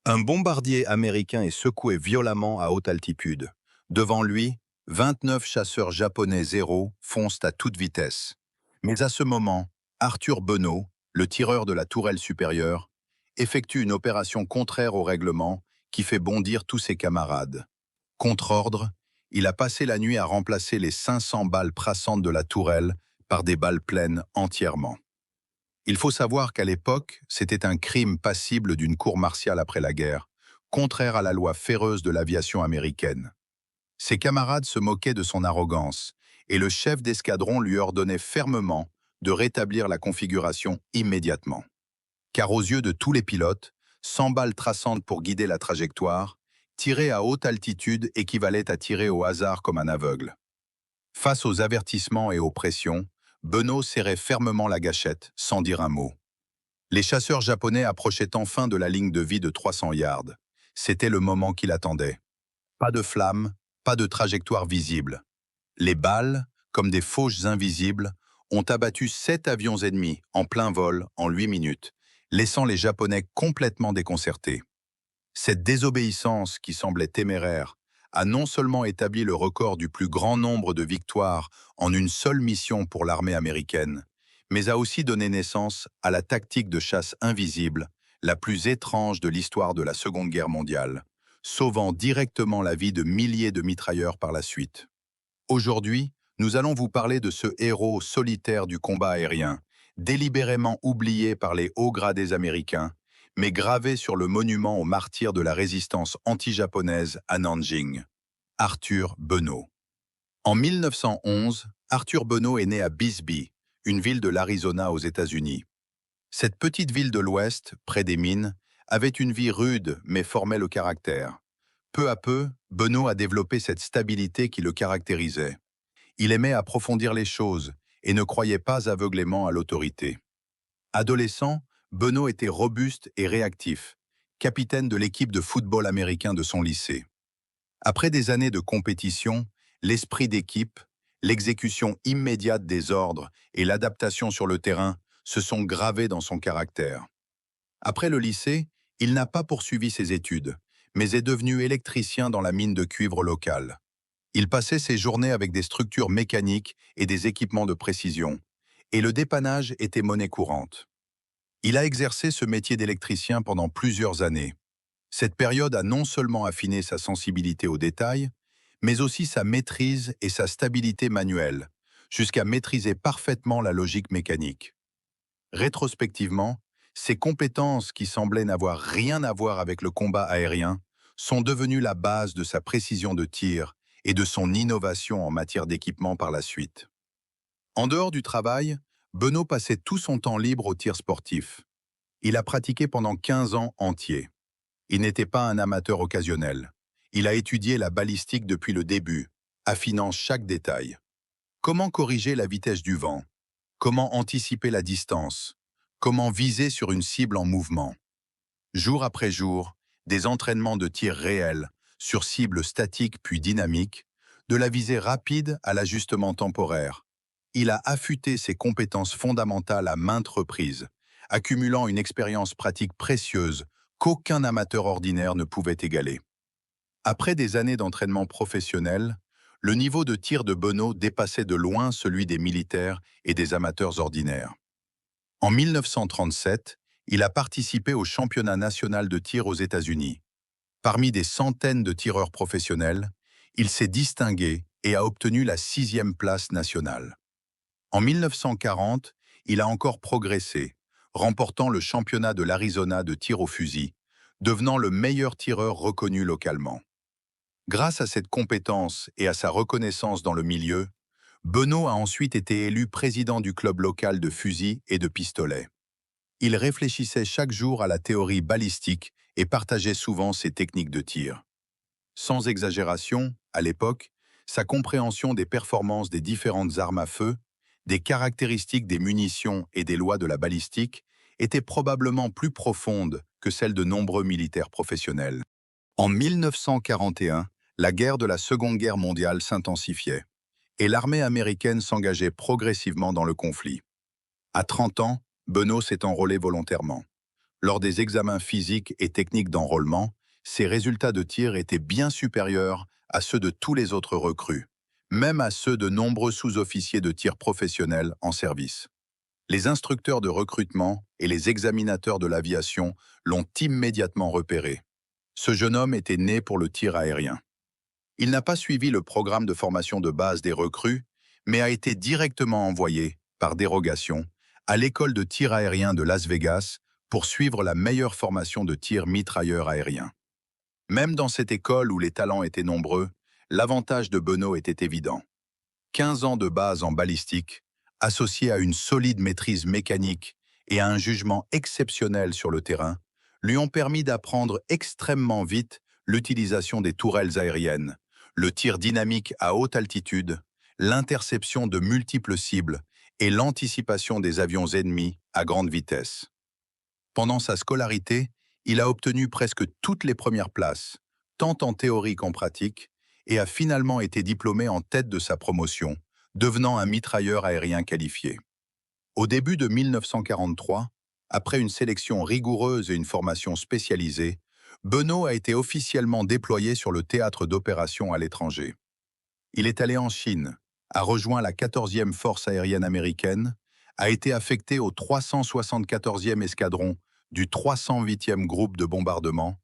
Un bombardier américain est secoué violemment à haute altitude. Devant lui, 29 chasseurs japonais zéro foncent à toute vitesse. Mais à ce moment, Arthur Benoît, le tireur de la tourelle supérieure, effectue une opération contraire au règlement qui fait bondir tous ses camarades. Contre ordre, il a passé la nuit à remplacer les 500 balles brassantes de la tourelle par des balles pleines entièrement. Il faut savoir qu'à l'époque, c'était un crime passible d'une cour martiale après la guerre, contraire à la loi féreuse de l'aviation américaine. Ses camarades se moquaient de son arrogance, et le chef d'escadron lui ordonnait fermement de rétablir la configuration immédiatement. Car aux yeux de tous les pilotes, 100 balles traçantes pour guider la trajectoire, tirer à haute altitude équivalait à tirer au hasard comme un aveugle. Face aux avertissements et aux pressions, Benoît serrait fermement la gâchette, sans dire un mot. Les chasseurs japonais approchaient enfin de la ligne de vie de 300 yards. C'était le moment qu'il attendait. Pas de flammes, pas de trajectoire visible. Les balles, comme des fauches invisibles, ont abattu 7 avions ennemis en plein vol en 8 minutes, laissant les Japonais complètement déconcertés. Cette désobéissance, qui semblait téméraire, a non seulement établi le record du plus grand nombre de victoires en une seule mission pour l'armée américaine, mais a aussi donné naissance à la tactique de chasse invisible, la plus étrange de l'histoire de la Seconde Guerre mondiale, sauvant directement la vie de milliers de mitrailleurs par la suite. Aujourd'hui, nous allons vous parler de ce héros solitaire du combat aérien, délibérément oublié par les hauts gradés américains, mais gravé sur le monument aux martyrs de la résistance anti-japonaise à Nanjing, Arthur Benoît. En 1911, Arthur Benoît est né à Bisbee, une ville de l'Arizona aux États-Unis. Cette petite ville de l'Ouest, près des mines, avait une vie rude mais formait le caractère. Peu à peu, Benoît a développé cette stabilité qui le caractérisait. Il aimait approfondir les choses et ne croyait pas aveuglément à l'autorité. Adolescent, Benoît était robuste et réactif, capitaine de l'équipe de football américain de son lycée. Après des années de compétition, l'esprit d'équipe, l'exécution immédiate des ordres et l'adaptation sur le terrain se sont gravés dans son caractère. Après le lycée, il n'a pas poursuivi ses études, mais est devenu électricien dans la mine de cuivre locale. Il passait ses journées avec des structures mécaniques et des équipements de précision, et le dépannage était monnaie courante. Il a exercé ce métier d'électricien pendant plusieurs années. Cette période a non seulement affiné sa sensibilité aux détails, mais aussi sa maîtrise et sa stabilité manuelle, jusqu'à maîtriser parfaitement la logique mécanique. Rétrospectivement, ces compétences qui semblaient n'avoir rien à voir avec le combat aérien sont devenues la base de sa précision de tir et de son innovation en matière d'équipement par la suite. En dehors du travail, Benoît passait tout son temps libre au tir sportif. Il a pratiqué pendant 15 ans entiers. Il n'était pas un amateur occasionnel. Il a étudié la balistique depuis le début, affinant chaque détail. Comment corriger la vitesse du vent? Comment anticiper la distance? Comment viser sur une cible en mouvement? Jour après jour, des entraînements de tir réels, sur cibles statiques puis dynamiques, de la visée rapide à l'ajustement temporaire. Il a affûté ses compétences fondamentales à maintes reprises, accumulant une expérience pratique précieuse qu'aucun amateur ordinaire ne pouvait égaler. Après des années d'entraînement professionnel, le niveau de tir de Benoît dépassait de loin celui des militaires et des amateurs ordinaires. En 1937, il a participé au championnat national de tir aux États-Unis. Parmi des centaines de tireurs professionnels, il s'est distingué et a obtenu la 6e place nationale. En 1940, il a encore progressé, remportant le championnat de l'Arizona de tir au fusil, devenant le meilleur tireur reconnu localement. Grâce à cette compétence et à sa reconnaissance dans le milieu, Benoît a ensuite été élu président du club local de fusils et de pistolets. Il réfléchissait chaque jour à la théorie balistique et partageait souvent ses techniques de tir. Sans exagération, à l'époque, sa compréhension des performances des différentes armes à feu, des caractéristiques des munitions et des lois de la balistique était probablement plus profonde que celle de nombreux militaires professionnels. En 1941, la guerre de la Seconde Guerre mondiale s'intensifiait, et l'armée américaine s'engageait progressivement dans le conflit. À 30 ans, Benoît s'est enrôlé volontairement. Lors des examens physiques et techniques d'enrôlement, ses résultats de tir étaient bien supérieurs à ceux de tous les autres recrues, même à ceux de nombreux sous-officiers de tir professionnels en service. Les instructeurs de recrutement et les examinateurs de l'aviation l'ont immédiatement repéré. Ce jeune homme était né pour le tir aérien. Il n'a pas suivi le programme de formation de base des recrues, mais a été directement envoyé, par dérogation, à l'école de tir aérien de Las Vegas pour suivre la meilleure formation de tir mitrailleur aérien. Même dans cette école où les talents étaient nombreux, l'avantage de Benoît était évident. 15 ans de base en balistique, associé à une solide maîtrise mécanique et à un jugement exceptionnel sur le terrain, lui ont permis d'apprendre extrêmement vite l'utilisation des tourelles aériennes, le tir dynamique à haute altitude, l'interception de multiples cibles et l'anticipation des avions ennemis à grande vitesse. Pendant sa scolarité, il a obtenu presque toutes les premières places, tant en théorie qu'en pratique, et a finalement été diplômé en tête de sa promotion, devenant un mitrailleur aérien qualifié. Au début de 1943, après une sélection rigoureuse et une formation spécialisée, Benoît a été officiellement déployé sur le théâtre d'opération à l'étranger. Il est allé en Chine, a rejoint la 14e Force aérienne américaine, a été affecté au 374e escadron du 308e groupe de bombardement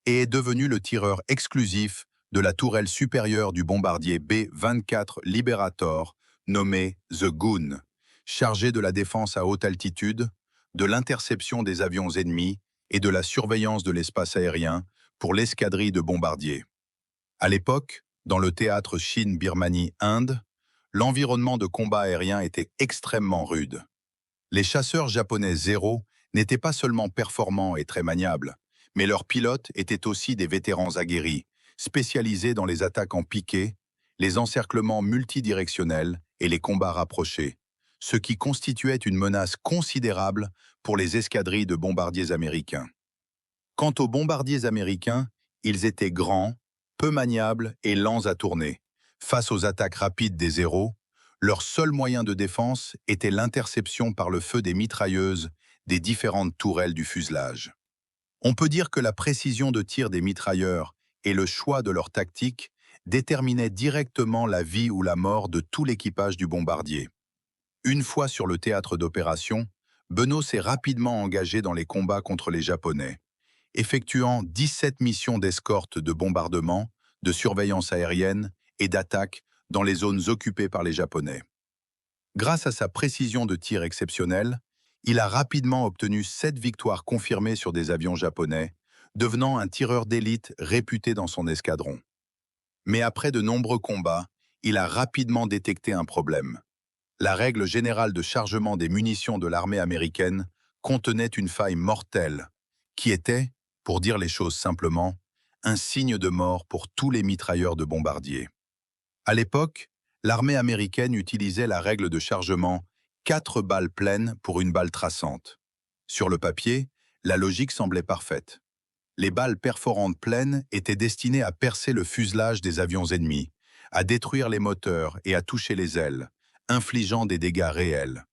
et est devenu le tireur exclusif de la tourelle supérieure du bombardier B-24 Liberator, nommé The Goon, chargé de la défense à haute altitude, de l'interception des avions ennemis et de la surveillance de l'espace aérien pour l'escadrille de bombardiers. À l'époque, dans le théâtre Chine-Birmanie-Inde, l'environnement de combat aérien était extrêmement rude. Les chasseurs japonais Zéro n'étaient pas seulement performants et très maniables, mais leurs pilotes étaient aussi des vétérans aguerris, spécialisés dans les attaques en piqué, les encerclements multidirectionnels et les combats rapprochés, ce qui constituait une menace considérable pour les escadrilles de bombardiers américains. Quant aux bombardiers américains, ils étaient grands, peu maniables et lents à tourner. Face aux attaques rapides des Zéros, leur seul moyen de défense était l'interception par le feu des mitrailleuses des différentes tourelles du fuselage. On peut dire que la précision de tir des mitrailleurs et le choix de leur tactique déterminaient directement la vie ou la mort de tout l'équipage du bombardier. Une fois sur le théâtre d'opération, Benoît s'est rapidement engagé dans les combats contre les Japonais, effectuant 17 missions d'escorte de bombardement, de surveillance aérienne et d'attaque dans les zones occupées par les Japonais. Grâce à sa précision de tir exceptionnelle, il a rapidement obtenu 7 victoires confirmées sur des avions japonais, devenant un tireur d'élite réputé dans son escadron. Mais après de nombreux combats, il a rapidement détecté un problème. La règle générale de chargement des munitions de l'armée américaine contenait une faille mortelle, qui était, pour dire les choses simplement, un signe de mort pour tous les mitrailleurs de bombardiers. À l'époque, l'armée américaine utilisait la règle de chargement 4 balles pleines pour une balle traçante. Sur le papier, la logique semblait parfaite. Les balles perforantes pleines étaient destinées à percer le fuselage des avions ennemis, à détruire les moteurs et à toucher les ailes, infligeant des dégâts réels.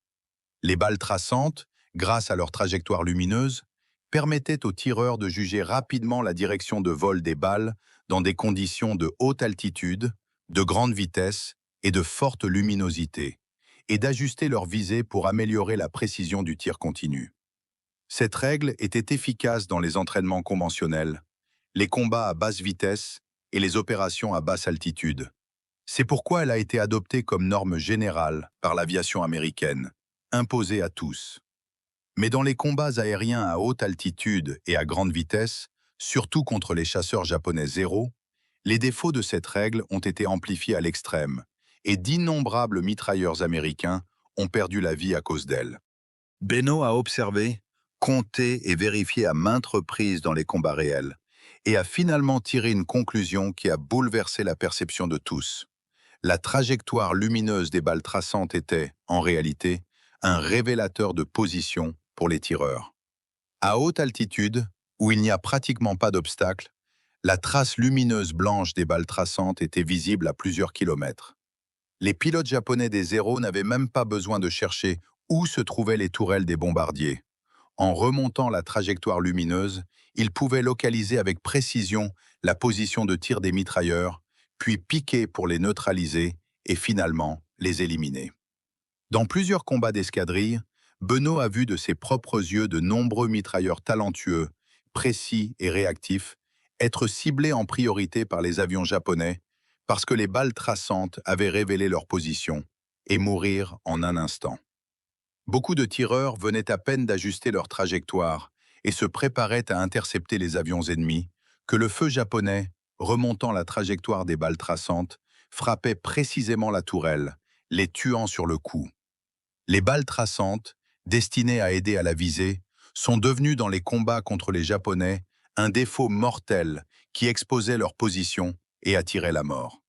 Les balles traçantes, grâce à leur trajectoire lumineuse, permettaient aux tireurs de juger rapidement la direction de vol des balles dans des conditions de haute altitude, de grande vitesse et de forte luminosité, et d'ajuster leur visée pour améliorer la précision du tir continu. Cette règle était efficace dans les entraînements conventionnels, les combats à basse vitesse et les opérations à basse altitude. C'est pourquoi elle a été adoptée comme norme générale par l'aviation américaine, imposée à tous. Mais dans les combats aériens à haute altitude et à grande vitesse, surtout contre les chasseurs japonais Zéro, les défauts de cette règle ont été amplifiés à l'extrême, et d'innombrables mitrailleurs américains ont perdu la vie à cause d'elle. Benoît a observé, compté et vérifié à maintes reprises dans les combats réels, et a finalement tiré une conclusion qui a bouleversé la perception de tous. La trajectoire lumineuse des balles traçantes était, en réalité, un révélateur de position pour les tireurs. À haute altitude, où il n'y a pratiquement pas d'obstacle, la trace lumineuse blanche des balles traçantes était visible à plusieurs kilomètres. Les pilotes japonais des Zéros n'avaient même pas besoin de chercher où se trouvaient les tourelles des bombardiers. En remontant la trajectoire lumineuse, il pouvait localiser avec précision la position de tir des mitrailleurs, puis piquer pour les neutraliser et finalement les éliminer. Dans plusieurs combats d'escadrille, Benoît a vu de ses propres yeux de nombreux mitrailleurs talentueux, précis et réactifs, être ciblés en priorité par les avions japonais parce que les balles traçantes avaient révélé leur position et mourir en un instant. Beaucoup de tireurs venaient à peine d'ajuster leur trajectoire et se préparaient à intercepter les avions ennemis, que le feu japonais, remontant la trajectoire des balles traçantes, frappait précisément la tourelle, les tuant sur le coup. Les balles traçantes, destinées à aider à la visée, sont devenues dans les combats contre les Japonais un défaut mortel qui exposait leur position et attirait la mort.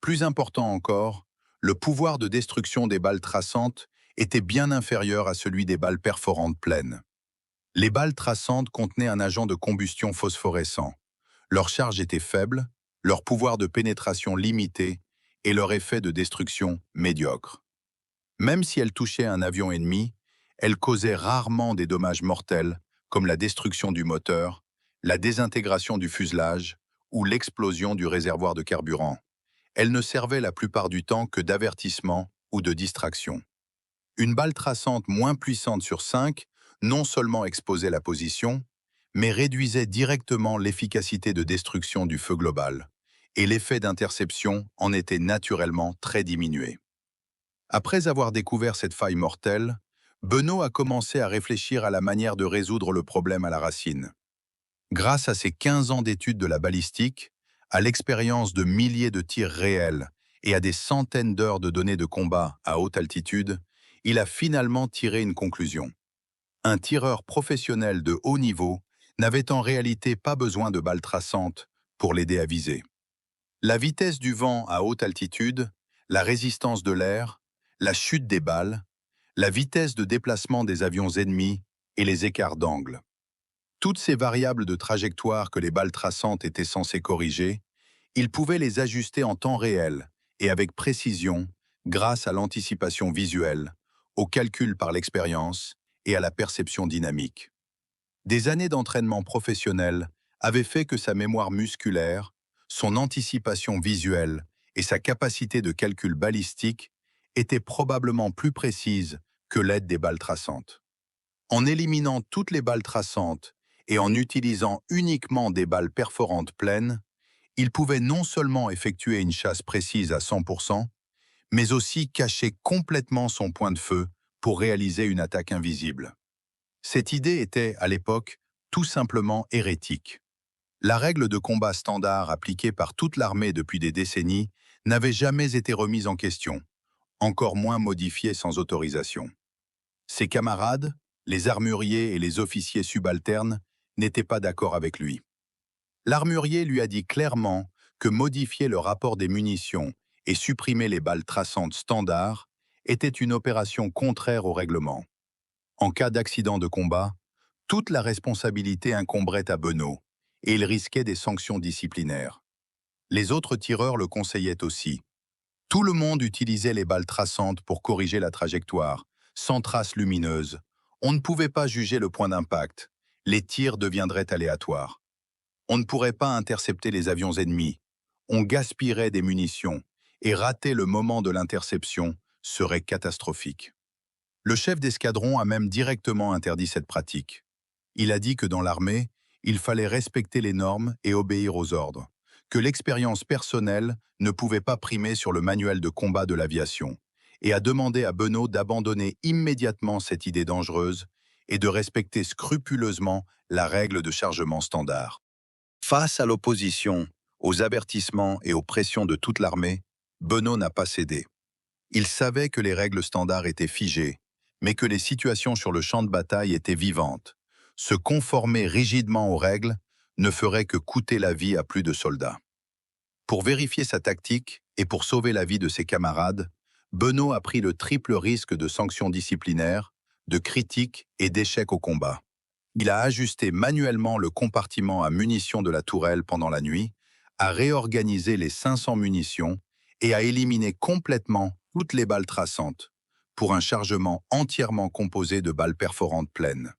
Plus important encore, le pouvoir de destruction des balles traçantes était bien inférieur à celui des balles perforantes pleines. Les balles traçantes contenaient un agent de combustion phosphorescent. Leur charge était faible, leur pouvoir de pénétration limité et leur effet de destruction médiocre. Même si elles touchaient un avion ennemi, elles causaient rarement des dommages mortels comme la destruction du moteur, la désintégration du fuselage ou l'explosion du réservoir de carburant. Elles ne servaient la plupart du temps que d'avertissement ou de distraction. Une balle traçante moins puissante sur 5 non seulement exposait la position, mais réduisait directement l'efficacité de destruction du feu global, et l'effet d'interception en était naturellement très diminué. Après avoir découvert cette faille mortelle, Benoît a commencé à réfléchir à la manière de résoudre le problème à la racine. Grâce à ses 15 ans d'études de la balistique, à l'expérience de milliers de tirs réels et à des centaines d'heures de données de combat à haute altitude, il a finalement tiré une conclusion. Un tireur professionnel de haut niveau n'avait en réalité pas besoin de balles traçantes pour l'aider à viser. La vitesse du vent à haute altitude, la résistance de l'air, la chute des balles, la vitesse de déplacement des avions ennemis et les écarts d'angle. Toutes ces variables de trajectoire que les balles traçantes étaient censées corriger, il pouvait les ajuster en temps réel et avec précision grâce à l'anticipation visuelle, au calcul par l'expérience et à la perception dynamique. Des années d'entraînement professionnel avaient fait que sa mémoire musculaire, son anticipation visuelle et sa capacité de calcul balistique étaient probablement plus précises que l'aide des balles traçantes. En éliminant toutes les balles traçantes et en utilisant uniquement des balles perforantes pleines, il pouvait non seulement effectuer une chasse précise à 100%, mais aussi cacher complètement son point de feu pour réaliser une attaque invisible. Cette idée était, à l'époque, tout simplement hérétique. La règle de combat standard appliquée par toute l'armée depuis des décennies n'avait jamais été remise en question, encore moins modifiée sans autorisation. Ses camarades, les armuriers et les officiers subalternes, n'étaient pas d'accord avec lui. L'armurier lui a dit clairement que modifier le rapport des munitions et supprimer les balles traçantes standards était une opération contraire au règlement. En cas d'accident de combat, toute la responsabilité incomberait à Benoît et il risquait des sanctions disciplinaires. Les autres tireurs le conseillaient aussi. Tout le monde utilisait les balles traçantes pour corriger la trajectoire, sans traces lumineuses. On ne pouvait pas juger le point d'impact. Les tirs deviendraient aléatoires. On ne pourrait pas intercepter les avions ennemis. On gaspillerait des munitions et rater le moment de l'interception serait catastrophique. Le chef d'escadron a même directement interdit cette pratique. Il a dit que dans l'armée, il fallait respecter les normes et obéir aux ordres, que l'expérience personnelle ne pouvait pas primer sur le manuel de combat de l'aviation, et a demandé à Benoît d'abandonner immédiatement cette idée dangereuse et de respecter scrupuleusement la règle de chargement standard. Face à l'opposition, aux avertissements et aux pressions de toute l'armée, Benoît n'a pas cédé. Il savait que les règles standards étaient figées, mais que les situations sur le champ de bataille étaient vivantes. Se conformer rigidement aux règles ne ferait que coûter la vie à plus de soldats. Pour vérifier sa tactique et pour sauver la vie de ses camarades, Benoît a pris le triple risque de sanctions disciplinaires, de critiques et d'échecs au combat. Il a ajusté manuellement le compartiment à munitions de la tourelle pendant la nuit, a réorganisé les 500 munitions et a éliminé complètement toutes les balles traçantes, pour un chargement entièrement composé de balles perforantes pleines.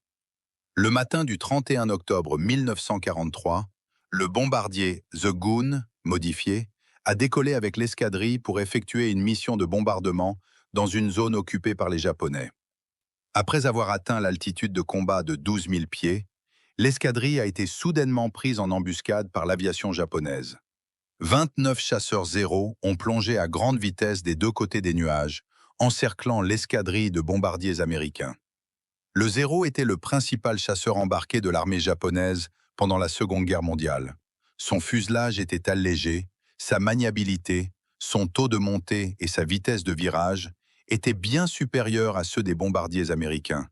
Le matin du 31 octobre 1943, le bombardier The Goon, modifié, a décollé avec l'escadrille pour effectuer une mission de bombardement dans une zone occupée par les Japonais. Après avoir atteint l'altitude de combat de 12 000 pieds, l'escadrille a été soudainement prise en embuscade par l'aviation japonaise. 29 chasseurs Zéro ont plongé à grande vitesse des deux côtés des nuages, encerclant l'escadrille de bombardiers américains. Le Zéro était le principal chasseur embarqué de l'armée japonaise pendant la Seconde Guerre mondiale. Son fuselage était allégé, sa maniabilité, son taux de montée et sa vitesse de virage étaient bien supérieurs à ceux des bombardiers américains,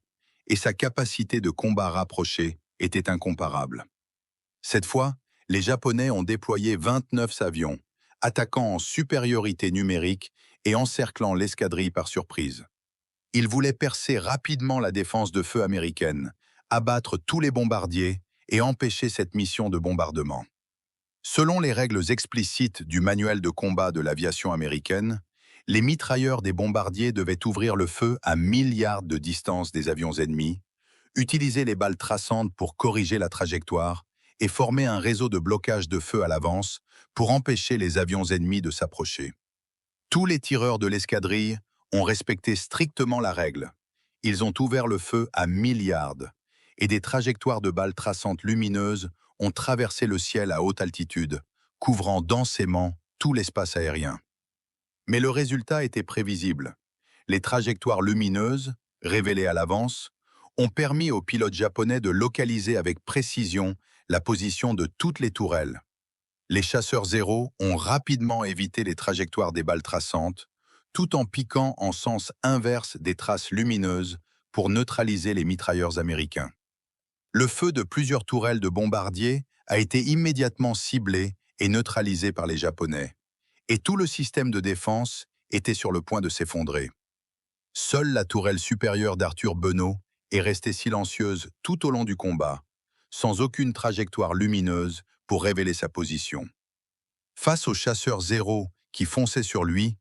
et sa capacité de combat rapproché était incomparable. Cette fois, les Japonais ont déployé 29 avions, attaquant en supériorité numérique et encerclant l'escadrille par surprise. Ils voulaient percer rapidement la défense de feu américaine, abattre tous les bombardiers et empêcher cette mission de bombardement. Selon les règles explicites du manuel de combat de l'aviation américaine, les mitrailleurs des bombardiers devaient ouvrir le feu à 1000 yards de distance des avions ennemis, utiliser les balles traçantes pour corriger la trajectoire et former un réseau de blocage de feu à l'avance pour empêcher les avions ennemis de s'approcher. Tous les tireurs de l'escadrille ont respecté strictement la règle. Ils ont ouvert le feu à 1000 yards et des trajectoires de balles traçantes lumineuses ont traversé le ciel à haute altitude, couvrant densément tout l'espace aérien. Mais le résultat était prévisible. Les trajectoires lumineuses, révélées à l'avance, ont permis aux pilotes japonais de localiser avec précision la position de toutes les tourelles. Les chasseurs Zéro ont rapidement évité les trajectoires des balles traçantes, tout en piquant en sens inverse des traces lumineuses pour neutraliser les mitrailleurs américains. Le feu de plusieurs tourelles de bombardiers a été immédiatement ciblé et neutralisé par les Japonais, et tout le système de défense était sur le point de s'effondrer. Seule la tourelle supérieure d'Arthur Benoît est restée silencieuse tout au long du combat, sans aucune trajectoire lumineuse pour révéler sa position. Face au chasseur Zéro qui fonçait sur lui,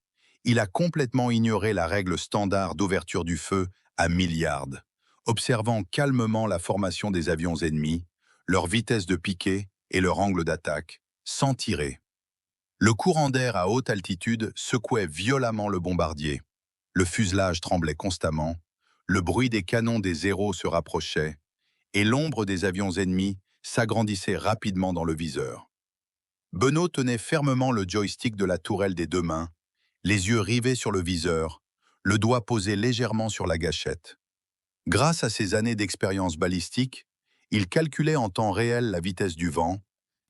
il a complètement ignoré la règle standard d'ouverture du feu à 1000 yards, observant calmement la formation des avions ennemis, leur vitesse de piqué et leur angle d'attaque, sans tirer. Le courant d'air à haute altitude secouait violemment le bombardier. Le fuselage tremblait constamment, le bruit des canons des Zéros se rapprochait, et l'ombre des avions ennemis s'agrandissait rapidement dans le viseur. Benoît tenait fermement le joystick de la tourelle des deux mains, les yeux rivés sur le viseur, le doigt posé légèrement sur la gâchette. Grâce à ses années d'expérience balistique, il calculait en temps réel la vitesse du vent,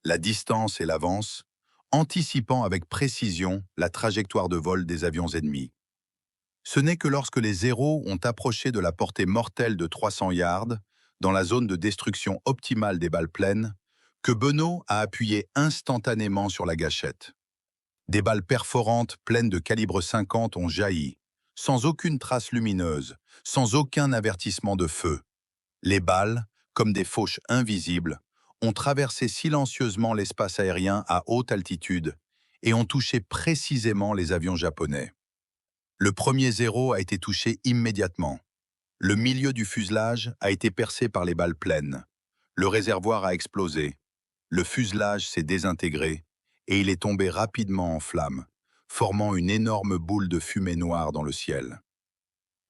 la distance et l'avance, anticipant avec précision la trajectoire de vol des avions ennemis. Ce n'est que lorsque les Zéros ont approché de la portée mortelle de 300 yards, dans la zone de destruction optimale des balles pleines, que Benoît a appuyé instantanément sur la gâchette. Des balles perforantes pleines de calibre 50 ont jailli, sans aucune trace lumineuse, sans aucun avertissement de feu. Les balles, comme des fauches invisibles, ont traversé silencieusement l'espace aérien à haute altitude et ont touché précisément les avions japonais. Le premier Zéro a été touché immédiatement. Le milieu du fuselage a été percé par les balles pleines. Le réservoir a explosé. Le fuselage s'est désintégré et il est tombé rapidement en flammes, formant une énorme boule de fumée noire dans le ciel.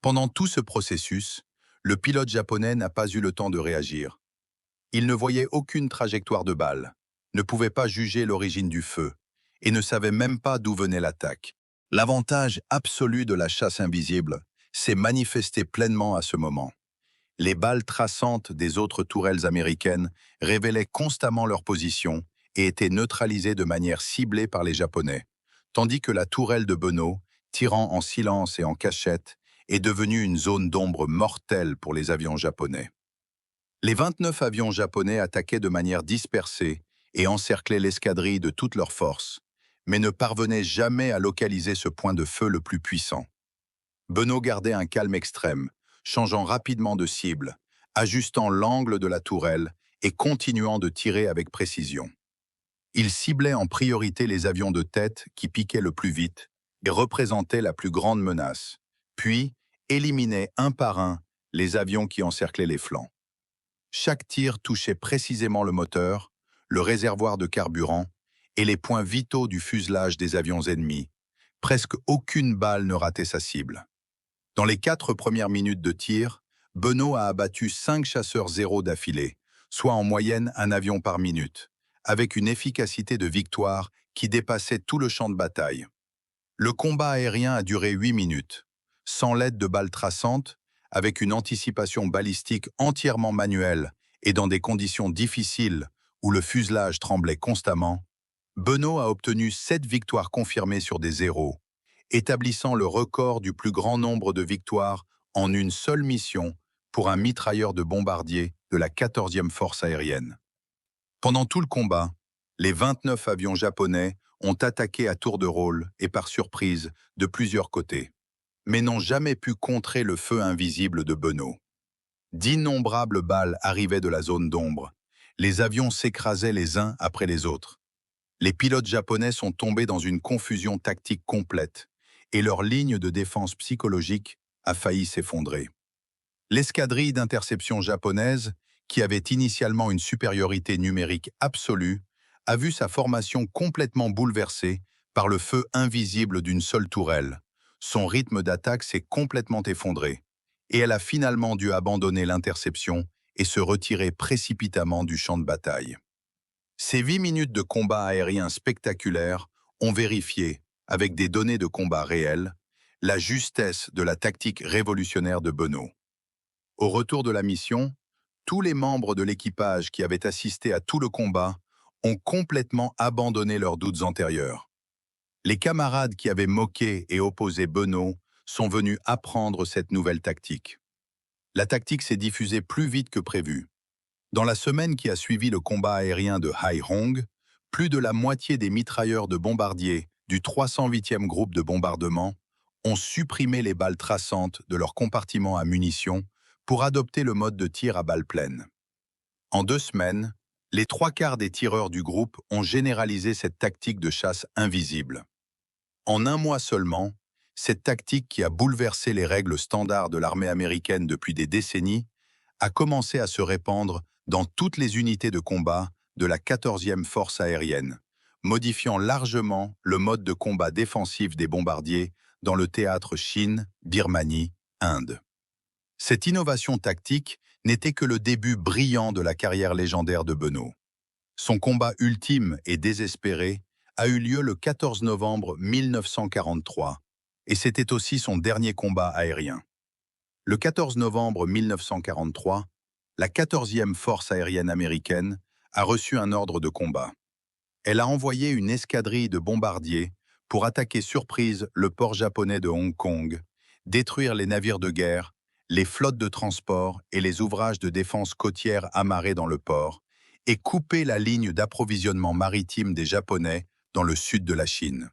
Pendant tout ce processus, le pilote japonais n'a pas eu le temps de réagir. Il ne voyait aucune trajectoire de balle, ne pouvait pas juger l'origine du feu et ne savait même pas d'où venait l'attaque. L'avantage absolu de la chasse invisible s'est manifesté pleinement à ce moment. Les balles traçantes des autres tourelles américaines révélaient constamment leur position et étaient neutralisées de manière ciblée par les Japonais, tandis que la tourelle de Benoît, tirant en silence et en cachette, est devenue une zone d'ombre mortelle pour les avions japonais. Les 29 avions japonais attaquaient de manière dispersée et encerclaient l'escadrille de toutes leurs forces, mais ne parvenaient jamais à localiser ce point de feu le plus puissant. Benoît gardait un calme extrême, changeant rapidement de cible, ajustant l'angle de la tourelle et continuant de tirer avec précision. Il ciblait en priorité les avions de tête qui piquaient le plus vite et représentaient la plus grande menace, puis éliminait un par un les avions qui encerclaient les flancs. Chaque tir touchait précisément le moteur, le réservoir de carburant et les points vitaux du fuselage des avions ennemis. Presque aucune balle ne ratait sa cible. Dans les 4 premières minutes de tir, Benoît a abattu 5 chasseurs zéro d'affilée, soit en moyenne un avion par minute, avec une efficacité de victoire qui dépassait tout le champ de bataille. Le combat aérien a duré 8 minutes, sans l'aide de balles traçantes, avec une anticipation balistique entièrement manuelle et dans des conditions difficiles où le fuselage tremblait constamment. Benoît a obtenu 7 victoires confirmées sur des zéros, établissant le record du plus grand nombre de victoires en une seule mission pour un mitrailleur de bombardier de la 14e force aérienne. Pendant tout le combat, les 29 avions japonais ont attaqué à tour de rôle et par surprise de plusieurs côtés, mais n'ont jamais pu contrer le feu invisible de Benoît. D'innombrables balles arrivaient de la zone d'ombre. Les avions s'écrasaient les uns après les autres. Les pilotes japonais sont tombés dans une confusion tactique complète et leur ligne de défense psychologique a failli s'effondrer. L'escadrille d'interception japonaise, qui avait initialement une supériorité numérique absolue, a vu sa formation complètement bouleversée par le feu invisible d'une seule tourelle. Son rythme d'attaque s'est complètement effondré, et elle a finalement dû abandonner l'interception et se retirer précipitamment du champ de bataille. Ces 8 minutes de combat aérien spectaculaire ont vérifié, avec des données de combat réelles, la justesse de la tactique révolutionnaire de Benoît. Au retour de la mission, tous les membres de l'équipage qui avaient assisté à tout le combat ont complètement abandonné leurs doutes antérieurs. Les camarades qui avaient moqué et opposé Benoît sont venus apprendre cette nouvelle tactique. La tactique s'est diffusée plus vite que prévu. Dans la semaine qui a suivi le combat aérien de Haihong, plus de la moitié des mitrailleurs de bombardiers du 308e groupe de bombardement ont supprimé les balles traçantes de leur compartiment à munitions pour adopter le mode de tir à balles pleines. En 2 semaines, les 3/4 des tireurs du groupe ont généralisé cette tactique de chasse invisible. En 1 mois seulement, cette tactique qui a bouleversé les règles standards de l'armée américaine depuis des décennies a commencé à se répandre dans toutes les unités de combat de la 14e force aérienne, modifiant largement le mode de combat défensif des bombardiers dans le théâtre Chine, Birmanie, Inde. Cette innovation tactique n'était que le début brillant de la carrière légendaire de Benoît. Son combat ultime et désespéré a eu lieu le 14 novembre 1943, et c'était aussi son dernier combat aérien. Le 14 novembre 1943, la 14e force aérienne américaine a reçu un ordre de combat. Elle a envoyé une escadrille de bombardiers pour attaquer surprise le port japonais de Hong Kong, détruire les navires de guerre, les flottes de transport et les ouvrages de défense côtière amarrés dans le port, et couper la ligne d'approvisionnement maritime des Japonais dans le sud de la Chine.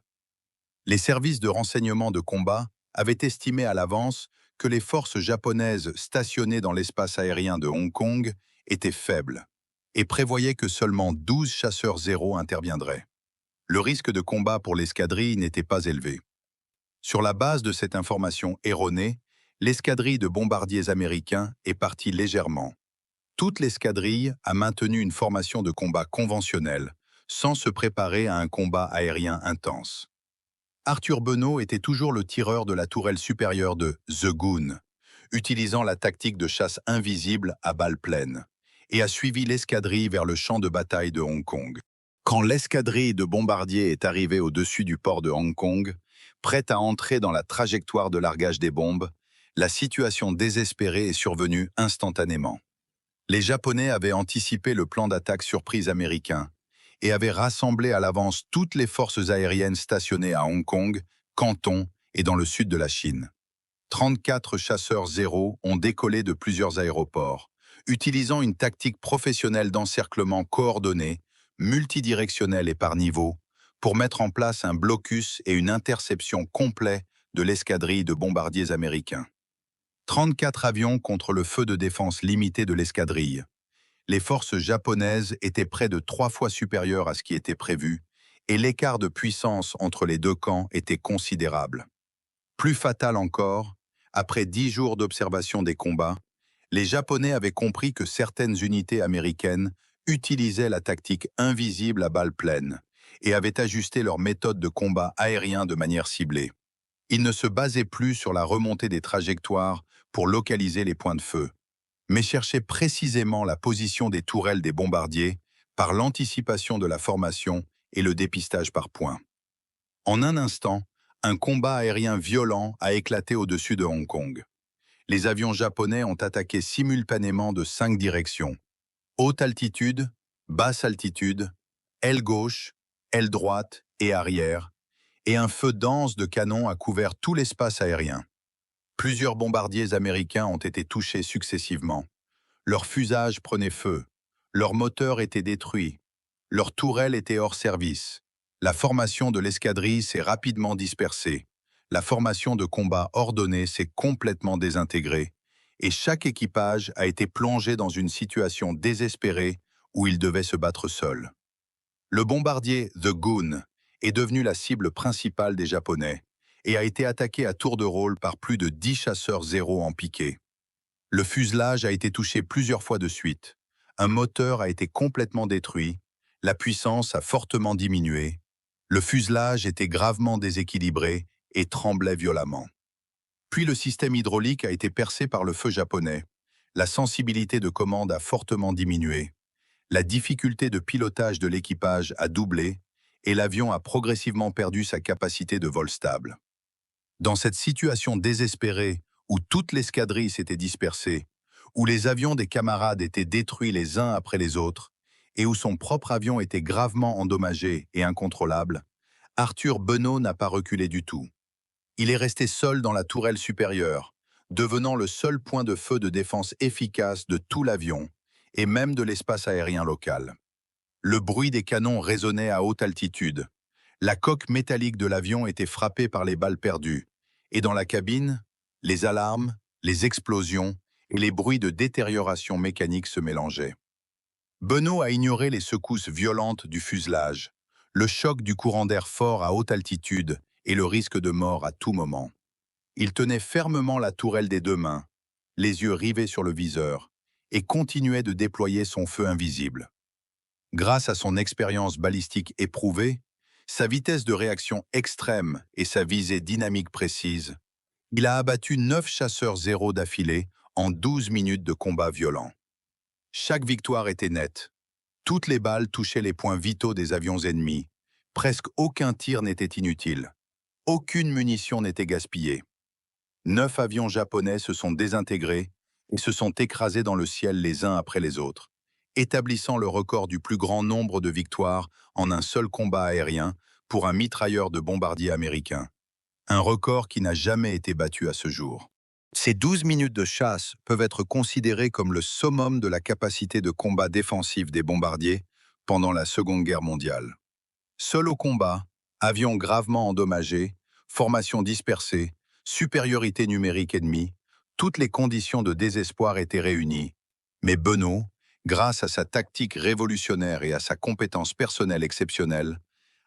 Les services de renseignement de combat avaient estimé à l'avance que les forces japonaises stationnées dans l'espace aérien de Hong Kong étaient faibles et prévoyaient que seulement 12 chasseurs zéro interviendraient. Le risque de combat pour l'escadrille n'était pas élevé. Sur la base de cette information erronée, l'escadrille de bombardiers américains est partie légèrement. Toute l'escadrille a maintenu une formation de combat conventionnelle, sans se préparer à un combat aérien intense. Arthur Benoît était toujours le tireur de la tourelle supérieure de The Goon, utilisant la tactique de chasse invisible à balles pleines, et a suivi l'escadrille vers le champ de bataille de Hong Kong. Quand l'escadrille de bombardiers est arrivée au-dessus du port de Hong Kong, prête à entrer dans la trajectoire de largage des bombes, la situation désespérée est survenue instantanément. Les Japonais avaient anticipé le plan d'attaque surprise américain et avaient rassemblé à l'avance toutes les forces aériennes stationnées à Hong Kong, Canton et dans le sud de la Chine. 34 chasseurs zéro ont décollé de plusieurs aéroports, utilisant une tactique professionnelle d'encerclement coordonné, multidirectionnel et par niveau, pour mettre en place un blocus et une interception complets de l'escadrille de bombardiers américains. 34 avions contre le feu de défense limité de l'escadrille. Les forces japonaises étaient près de 3 fois supérieures à ce qui était prévu, et l'écart de puissance entre les 2 camps était considérable. Plus fatal encore, après 10 jours d'observation des combats, Les Japonais avaient compris que certaines unités américaines utilisaient la tactique invisible à balles pleines et avaient ajusté leur méthode de combat aérien de manière ciblée. Ils ne se basaient plus sur la remontée des trajectoires pour localiser les points de feu, mais cherchaient précisément la position des tourelles des bombardiers par l'anticipation de la formation et le dépistage par points. En un instant, un combat aérien violent a éclaté au-dessus de Hong Kong. Les avions japonais ont attaqué simultanément de 5 directions: haute altitude, basse altitude, aile gauche, aile droite et arrière, et un feu dense de canons a couvert tout l'espace aérien. Plusieurs bombardiers américains ont été touchés successivement. Leurs fusages prenaient feu, leurs moteurs étaient détruits, leurs tourelles étaient hors service. La formation de l'escadrille s'est rapidement dispersée. La formation de combat ordonnée s'est complètement désintégrée, et chaque équipage a été plongé dans une situation désespérée où il devait se battre seul. Le bombardier The Goon est devenu la cible principale des Japonais et a été attaqué à tour de rôle par plus de 10 chasseurs Zéro en piqué. Le fuselage a été touché plusieurs fois de suite. Un moteur a été complètement détruit. La puissance a fortement diminué. Le fuselage était gravement déséquilibré et tremblait violemment. Puis le système hydraulique a été percé par le feu japonais. La sensibilité de commande a fortement diminué. La difficulté de pilotage de l'équipage a doublé et l'avion a progressivement perdu sa capacité de vol stable. Dans cette situation désespérée où toute l'escadrille s'était dispersée, où les avions des camarades étaient détruits les uns après les autres, et où son propre avion était gravement endommagé et incontrôlable, Arthur Benoît n'a pas reculé du tout. Il est resté seul dans la tourelle supérieure, devenant le seul point de feu de défense efficace de tout l'avion, et même de l'espace aérien local. Le bruit des canons résonnait à haute altitude. La coque métallique de l'avion était frappée par les balles perdues, et dans la cabine, les alarmes, les explosions et les bruits de détérioration mécanique se mélangeaient. Benoît a ignoré les secousses violentes du fuselage, le choc du courant d'air fort à haute altitude et le risque de mort à tout moment. Il tenait fermement la tourelle des deux mains, les yeux rivés sur le viseur, et continuait de déployer son feu invisible. Grâce à son expérience balistique éprouvée, sa vitesse de réaction extrême et sa visée dynamique précise, il a abattu 9 chasseurs Zéro d'affilée en 12 minutes de combat violent. Chaque victoire était nette. Toutes les balles touchaient les points vitaux des avions ennemis. Presque aucun tir n'était inutile. Aucune munition n'était gaspillée. 9 avions japonais se sont désintégrés et se sont écrasés dans le ciel les uns après les autres, établissant le record du plus grand nombre de victoires en un seul combat aérien pour un mitrailleur de bombardier américain. Un record qui n'a jamais été battu à ce jour. Ces 12 minutes de chasse peuvent être considérées comme le summum de la capacité de combat défensif des bombardiers pendant la Seconde Guerre mondiale. Seul au combat, avions gravement endommagés, formations dispersées, supériorité numérique ennemie, toutes les conditions de désespoir étaient réunies. Mais Benoît, grâce à sa tactique révolutionnaire et à sa compétence personnelle exceptionnelle,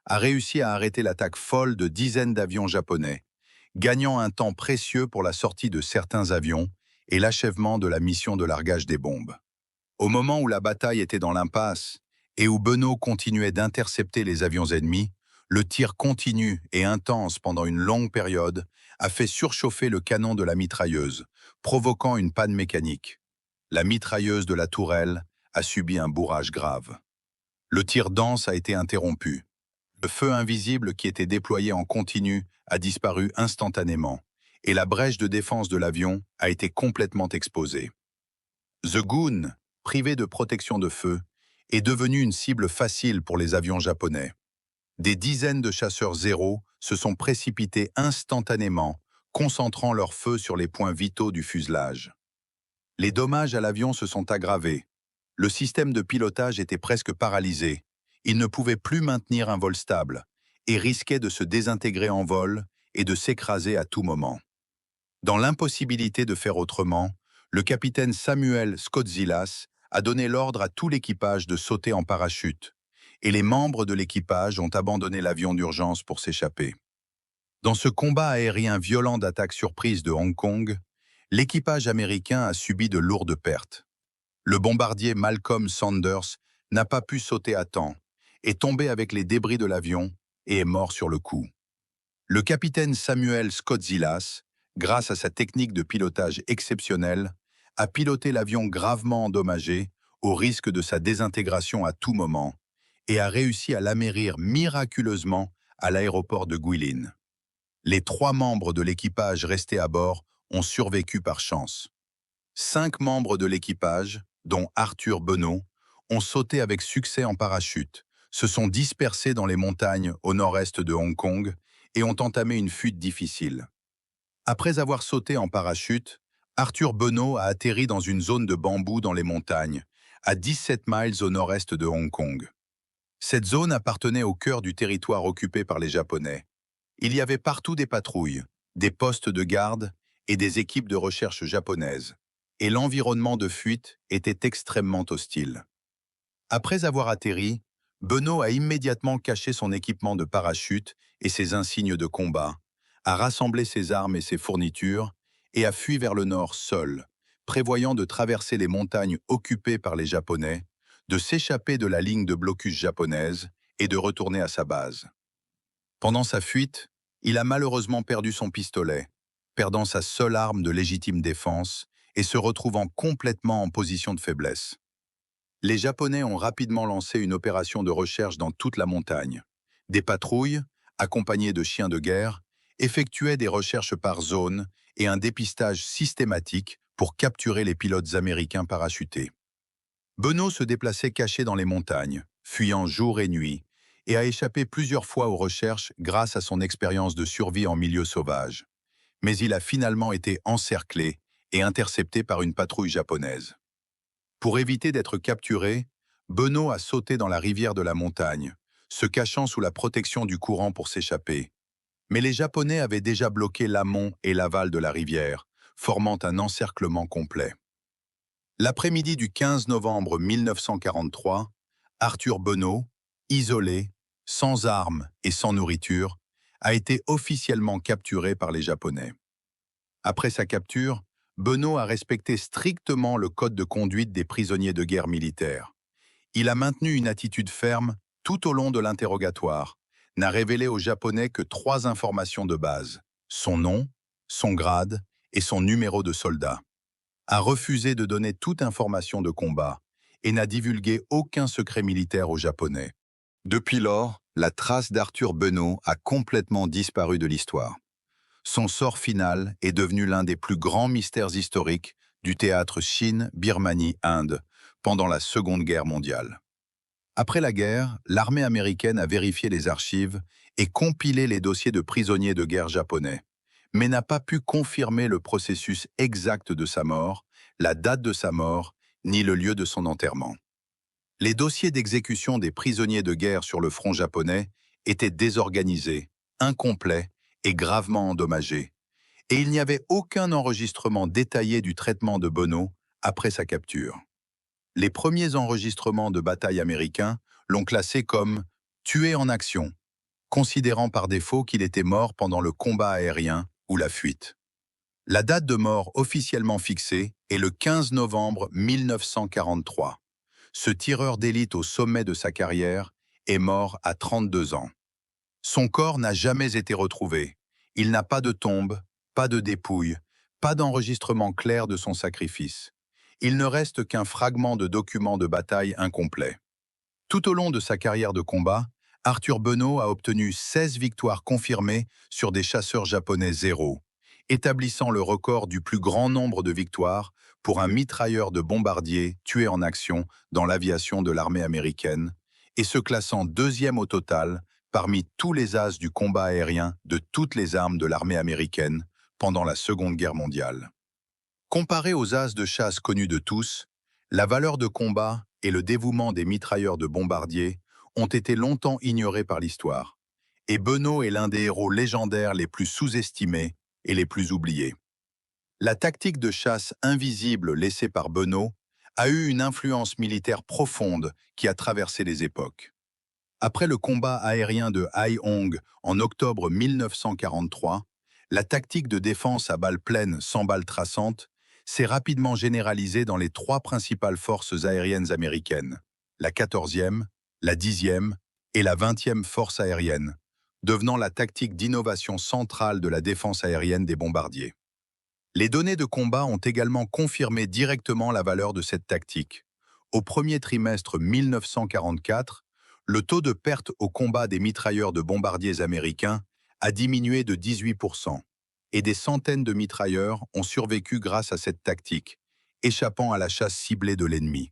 a réussi à arrêter l'attaque folle de dizaines d'avions japonais, gagnant un temps précieux pour la sortie de certains avions et l'achèvement de la mission de largage des bombes. Au moment où la bataille était dans l'impasse et où Benoît continuait d'intercepter les avions ennemis, le tir continu et intense pendant une longue période a fait surchauffer le canon de la mitrailleuse, provoquant une panne mécanique. La mitrailleuse de la tourelle a subi un bourrage grave. Le tir dense a été interrompu. Le feu invisible qui était déployé en continu a disparu instantanément, et la brèche de défense de l'avion a été complètement exposée. The Goon, privé de protection de feu, est devenu une cible facile pour les avions japonais. Des dizaines de chasseurs Zéro se sont précipités instantanément, concentrant leur feu sur les points vitaux du fuselage. Les dommages à l'avion se sont aggravés. Le système de pilotage était presque paralysé. Il ne pouvait plus maintenir un vol stable et risquait de se désintégrer en vol et de s'écraser à tout moment. Dans l'impossibilité de faire autrement, le capitaine Samuel Skotzilas a donné l'ordre à tout l'équipage de sauter en parachute, et les membres de l'équipage ont abandonné l'avion d'urgence pour s'échapper. Dans ce combat aérien violent d'attaque surprise de Hong Kong, l'équipage américain a subi de lourdes pertes. Le bombardier Malcolm Sanders n'a pas pu sauter à temps, est tombé avec les débris de l'avion et est mort sur le coup. Le capitaine Samuel Scott-Zilas, grâce à sa technique de pilotage exceptionnelle, a piloté l'avion gravement endommagé au risque de sa désintégration à tout moment et a réussi à l'amérir miraculeusement à l'aéroport de Guilin. Les 3 membres de l'équipage restés à bord ont survécu par chance. 5 membres de l'équipage, dont Arthur Benoît, ont sauté avec succès en parachute, se sont dispersés dans les montagnes au nord-est de Hong Kong et ont entamé une fuite difficile. Après avoir sauté en parachute, Arthur Benoît a atterri dans une zone de bambous dans les montagnes, à 17 miles au nord-est de Hong Kong. Cette zone appartenait au cœur du territoire occupé par les Japonais. Il y avait partout des patrouilles, des postes de garde et des équipes de recherche japonaises, et l'environnement de fuite était extrêmement hostile. Après avoir atterri, Benoît a immédiatement caché son équipement de parachute et ses insignes de combat, a rassemblé ses armes et ses fournitures et a fui vers le nord seul, prévoyant de traverser les montagnes occupées par les Japonais, de s'échapper de la ligne de blocus japonaise et de retourner à sa base. Pendant sa fuite, il a malheureusement perdu son pistolet, perdant sa seule arme de légitime défense et se retrouvant complètement en position de faiblesse. Les Japonais ont rapidement lancé une opération de recherche dans toute la montagne. Des patrouilles, accompagnées de chiens de guerre, effectuaient des recherches par zone et un dépistage systématique pour capturer les pilotes américains parachutés. Benoît se déplaçait caché dans les montagnes, fuyant jour et nuit, et a échappé plusieurs fois aux recherches grâce à son expérience de survie en milieu sauvage. Mais il a finalement été encerclé et intercepté par une patrouille japonaise. Pour éviter d'être capturé, Benoît a sauté dans la rivière de la montagne, se cachant sous la protection du courant pour s'échapper. Mais les Japonais avaient déjà bloqué l'amont et l'aval de la rivière, formant un encerclement complet. L'après-midi du 15 novembre 1943, Arthur Benoît, isolé, sans armes et sans nourriture, a été officiellement capturé par les Japonais. Après sa capture, Benoît a respecté strictement le code de conduite des prisonniers de guerre militaires. Il a maintenu une attitude ferme tout au long de l'interrogatoire, n'a révélé aux Japonais que 3 informations de base: son nom, son grade et son numéro de soldat. A refusé de donner toute information de combat et n'a divulgué aucun secret militaire aux Japonais. Depuis lors, la trace d'Arthur Benoît a complètement disparu de l'histoire. Son sort final est devenu l'un des plus grands mystères historiques du théâtre Chine-Birmanie-Inde pendant la Seconde Guerre mondiale. Après la guerre, l'armée américaine a vérifié les archives et compilé les dossiers de prisonniers de guerre japonais, mais n'a pas pu confirmer le processus exact de sa mort, la date de sa mort, ni le lieu de son enterrement. Les dossiers d'exécution des prisonniers de guerre sur le front japonais étaient désorganisés, incomplets et gravement endommagés, et il n'y avait aucun enregistrement détaillé du traitement de Benoît après sa capture. Les premiers enregistrements de bataille américains l'ont classé comme « tué en action », considérant par défaut qu'il était mort pendant le combat aérien ou la fuite. La date de mort officiellement fixée est le 15 novembre 1943. Ce tireur d'élite au sommet de sa carrière est mort à 32 ans. Son corps n'a jamais été retrouvé. Il n'a pas de tombe, pas de dépouille, pas d'enregistrement clair de son sacrifice. Il ne reste qu'un fragment de document de bataille incomplet. Tout au long de sa carrière de combat, Arthur Benoît a obtenu 16 victoires confirmées sur des chasseurs japonais zéro, établissant le record du plus grand nombre de victoires pour un mitrailleur de bombardier tué en action dans l'aviation de l'armée américaine, et se classant 2e au total parmi tous les as du combat aérien de toutes les armes de l'armée américaine pendant la Seconde Guerre mondiale. Comparé aux as de chasse connus de tous, la valeur de combat et le dévouement des mitrailleurs de bombardier ont été longtemps ignorés par l'histoire, et Benoît est l'un des héros légendaires les plus sous-estimés et les plus oubliés. La tactique de chasse invisible laissée par Benoît a eu une influence militaire profonde qui a traversé les époques. Après le combat aérien de Haiphong en octobre 1943, La tactique de défense à balles pleines sans balles traçantes s'est rapidement généralisée dans les trois principales forces aériennes américaines, la 14e, la 10e et la 20e force aérienne, devenant la tactique d'innovation centrale de la défense aérienne des bombardiers. Les données de combat ont également confirmé directement la valeur de cette tactique. Au premier trimestre 1944, le taux de perte au combat des mitrailleurs de bombardiers américains a diminué de 18%, et des centaines de mitrailleurs ont survécu grâce à cette tactique, échappant à la chasse ciblée de l'ennemi.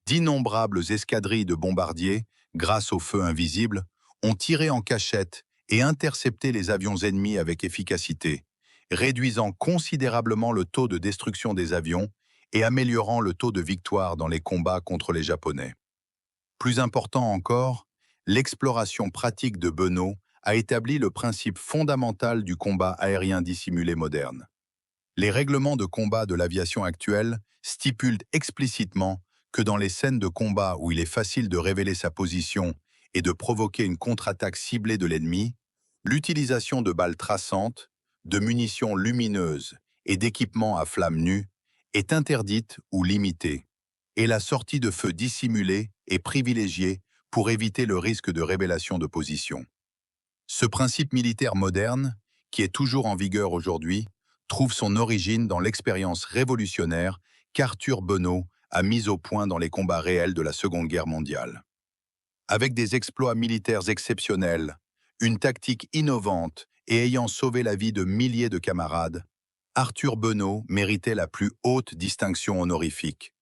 D'innombrables escadrilles de bombardiers, grâce au feu invisible, ont tiré en cachette et intercepté les avions ennemis avec efficacité, réduisant considérablement le taux de destruction des avions et améliorant le taux de victoire dans les combats contre les Japonais. Plus important encore, l'exploration pratique de Benot a établi le principe fondamental du combat aérien dissimulé moderne. Les règlements de combat de l'aviation actuelle stipulent explicitement que dans les scènes de combat où il est facile de révéler sa position et de provoquer une contre-attaque ciblée de l'ennemi, l'utilisation de balles traçantes, de munitions lumineuses et d'équipements à flammes nues est interdite ou limitée, et la sortie de feu dissimulée est privilégiée pour éviter le risque de révélation de position. Ce principe militaire moderne, qui est toujours en vigueur aujourd'hui, trouve son origine dans l'expérience révolutionnaire qu'Arthur Benot a mise au point dans les combats réels de la Seconde Guerre mondiale. Avec des exploits militaires exceptionnels, une tactique innovante et ayant sauvé la vie de milliers de camarades, Arthur Benot méritait la plus haute distinction honorifique.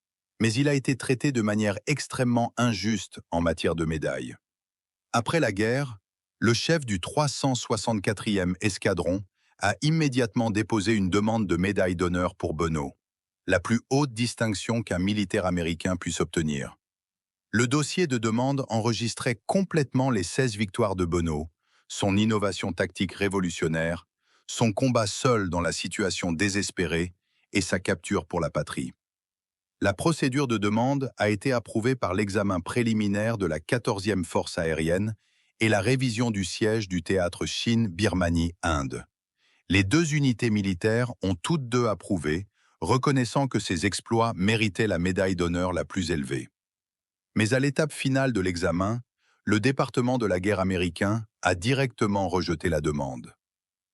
Mais il a été traité de manière extrêmement injuste en matière de médailles. Après la guerre, le chef du 364e escadron a immédiatement déposé une demande de médaille d'honneur pour Benot, la plus haute distinction qu'un militaire américain puisse obtenir. Le dossier de demande enregistrait complètement les 16 victoires de Benot, son innovation tactique révolutionnaire, son combat seul dans la situation désespérée et sa capture pour la patrie. La procédure de demande a été approuvée par l'examen préliminaire de la 14e force aérienne et la révision du siège du théâtre Chine-Birmanie-Inde. Les deux unités militaires ont toutes deux approuvé, reconnaissant que ces exploits méritaient la médaille d'honneur la plus élevée. Mais à l'étape finale de l'examen, le département de la guerre américain a directement rejeté la demande.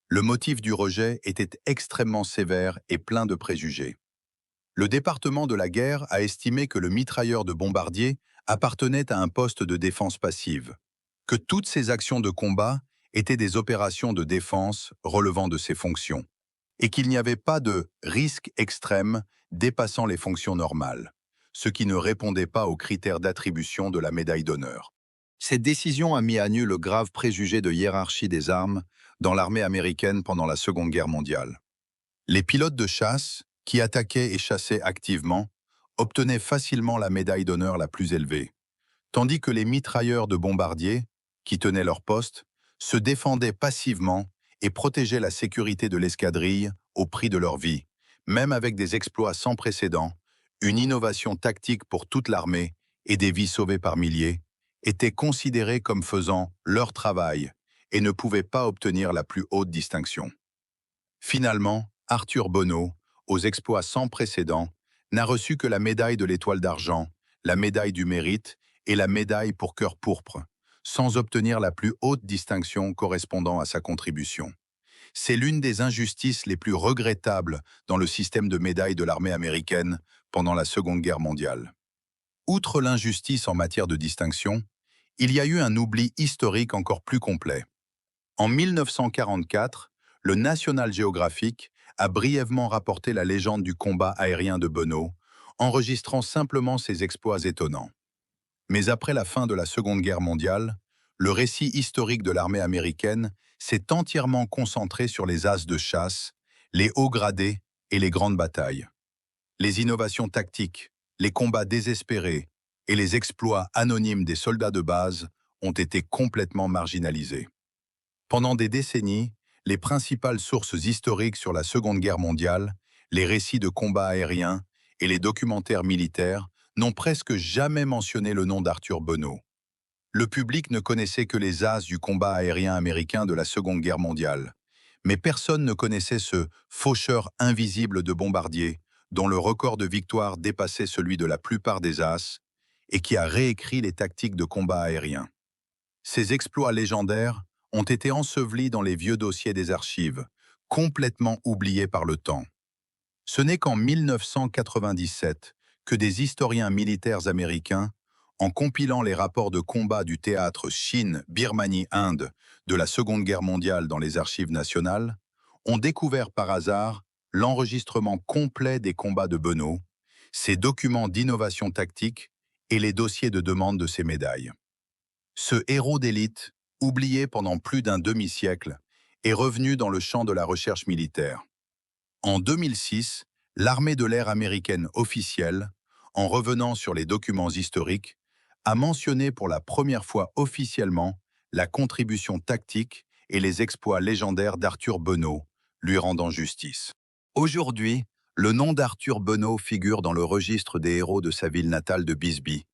Le motif du rejet était extrêmement sévère et plein de préjugés. Le département de la guerre a estimé que le mitrailleur de bombardier appartenait à un poste de défense passive, que toutes ses actions de combat étaient des opérations de défense relevant de ses fonctions, et qu'il n'y avait pas de risque extrême dépassant les fonctions normales, ce qui ne répondait pas aux critères d'attribution de la médaille d'honneur. Cette décision a mis à nu le grave préjugé de hiérarchie des armes dans l'armée américaine pendant la Seconde Guerre mondiale. Les pilotes de chasse, qui attaquaient et chassaient activement, obtenaient facilement la médaille d'honneur la plus élevée, tandis que les mitrailleurs de bombardiers, qui tenaient leur poste, se défendaient passivement et protégeaient la sécurité de l'escadrille au prix de leur vie, même avec des exploits sans précédent, une innovation tactique pour toute l'armée et des vies sauvées par milliers, étaient considérés comme faisant leur travail et ne pouvaient pas obtenir la plus haute distinction. Finalement, Arthur Benot, aux exploits sans précédent, n'a reçu que la médaille de l'Étoile d'argent, la médaille du mérite et la médaille pour cœur pourpre, sans obtenir la plus haute distinction correspondant à sa contribution. C'est l'une des injustices les plus regrettables dans le système de médailles de l'armée américaine pendant la Seconde Guerre mondiale. Outre l'injustice en matière de distinction, il y a eu un oubli historique encore plus complet. En 1944, le National Geographic a brièvement rapporté la légende du combat aérien de Benot, enregistrant simplement ses exploits étonnants. Mais après la fin de la Seconde Guerre mondiale, le récit historique de l'armée américaine s'est entièrement concentré sur les as de chasse, les hauts gradés et les grandes batailles. Les innovations tactiques, les combats désespérés et les exploits anonymes des soldats de base ont été complètement marginalisés. Pendant des décennies, les principales sources historiques sur la Seconde Guerre mondiale, les récits de combats aériens et les documentaires militaires n'ont presque jamais mentionné le nom d'Arthur Benot. Le public ne connaissait que les as du combat aérien américain de la Seconde Guerre mondiale, Mais personne ne connaissait ce faucheur invisible de Bombardier, dont le record de victoire dépassait celui de la plupart des As, et qui a réécrit les tactiques de combat aérien. Ces exploits légendaires ont été ensevelis dans les vieux dossiers des archives, complètement oubliés par le temps. Ce n'est qu'en 1997 que des historiens militaires américains, en compilant les rapports de combat du théâtre Chine, Birmanie, Inde de la Seconde Guerre mondiale dans les archives nationales, ont découvert par hasard l'enregistrement complet des combats de Benot, ses documents d'innovation tactique et les dossiers de demande de ses médailles. Ce héros d'élite, oublié pendant plus d'un demi-siècle, est revenu dans le champ de la recherche militaire. En 2006, l'armée de l'air américaine officielle, en revenant sur les documents historiques, a mentionné pour la première fois officiellement la contribution tactique et les exploits légendaires d'Arthur Benot, lui rendant justice. Aujourd'hui, le nom d'Arthur Benot figure dans le registre des héros de sa ville natale de Bisbee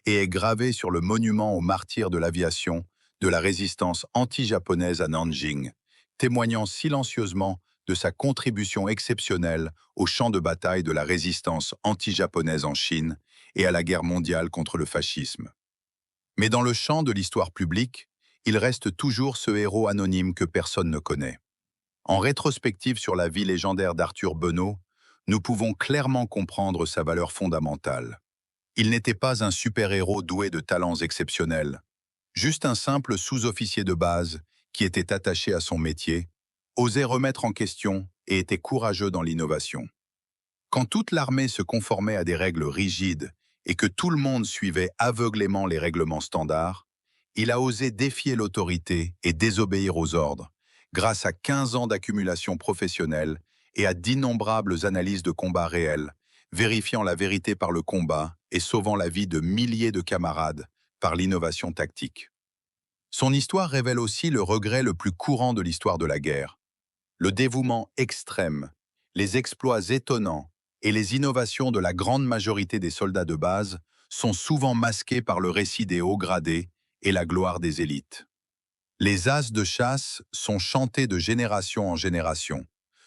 et est gravé sur le monument aux martyrs de l'aviation de la résistance anti-japonaise à Nanjing, témoignant silencieusement de sa contribution exceptionnelle au champ de bataille de la résistance anti-japonaise en Chine et à la guerre mondiale contre le fascisme. Mais dans le champ de l'histoire publique, il reste toujours ce héros anonyme que personne ne connaît. En rétrospective sur la vie légendaire d'Arthur Benot, nous pouvons clairement comprendre sa valeur fondamentale. Il n'était pas un super-héros doué de talents exceptionnels, juste un simple sous-officier de base qui était attaché à son métier, osait remettre en question et était courageux dans l'innovation. Quand toute l'armée se conformait à des règles rigides et que tout le monde suivait aveuglément les règlements standards, il a osé défier l'autorité et désobéir aux ordres, grâce à 15 ans d'accumulation professionnelle et à d'innombrables analyses de combats réels, vérifiant la vérité par le combat et sauvant la vie de milliers de camarades par l'innovation tactique. Son histoire révèle aussi le regret le plus courant de l'histoire de la guerre. Le dévouement extrême, les exploits étonnants et les innovations de la grande majorité des soldats de base sont souvent masqués par le récit des hauts gradés et la gloire des élites. Les as de chasse sont chantés de génération en génération,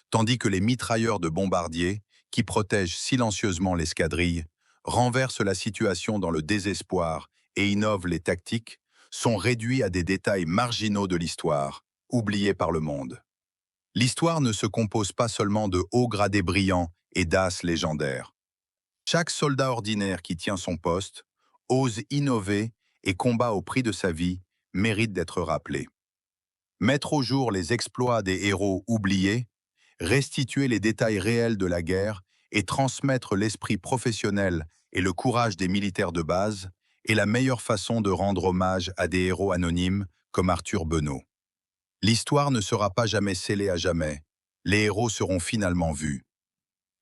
tandis que les mitrailleurs de bombardiers, qui protègent silencieusement l'escadrille, renversent la situation dans le désespoir et innovent les tactiques, sont réduits à des détails marginaux de l'histoire, oubliés par le monde. L'histoire ne se compose pas seulement de hauts gradés brillants et d'as légendaires. Chaque soldat ordinaire qui tient son poste, ose innover et combat au prix de sa vie, mérite d'être rappelé. Mettre au jour les exploits des héros oubliés, restituer les détails réels de la guerre et transmettre l'esprit professionnel et le courage des militaires de base est la meilleure façon de rendre hommage à des héros anonymes comme Arthur Benot. L'histoire ne sera pas jamais scellée à jamais. Les héros seront finalement vus.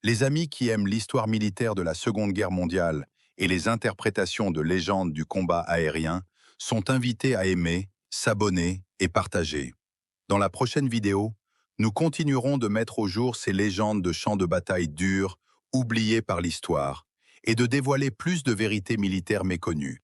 Les amis qui aiment l'histoire militaire de la Seconde Guerre mondiale et les interprétations de légendes du combat aérien sont invités à aimer, s'abonner et partager. Dans la prochaine vidéo, nous continuerons de mettre au jour ces légendes de champs de bataille durs, oubliées par l'histoire, et de dévoiler plus de vérités militaires méconnues.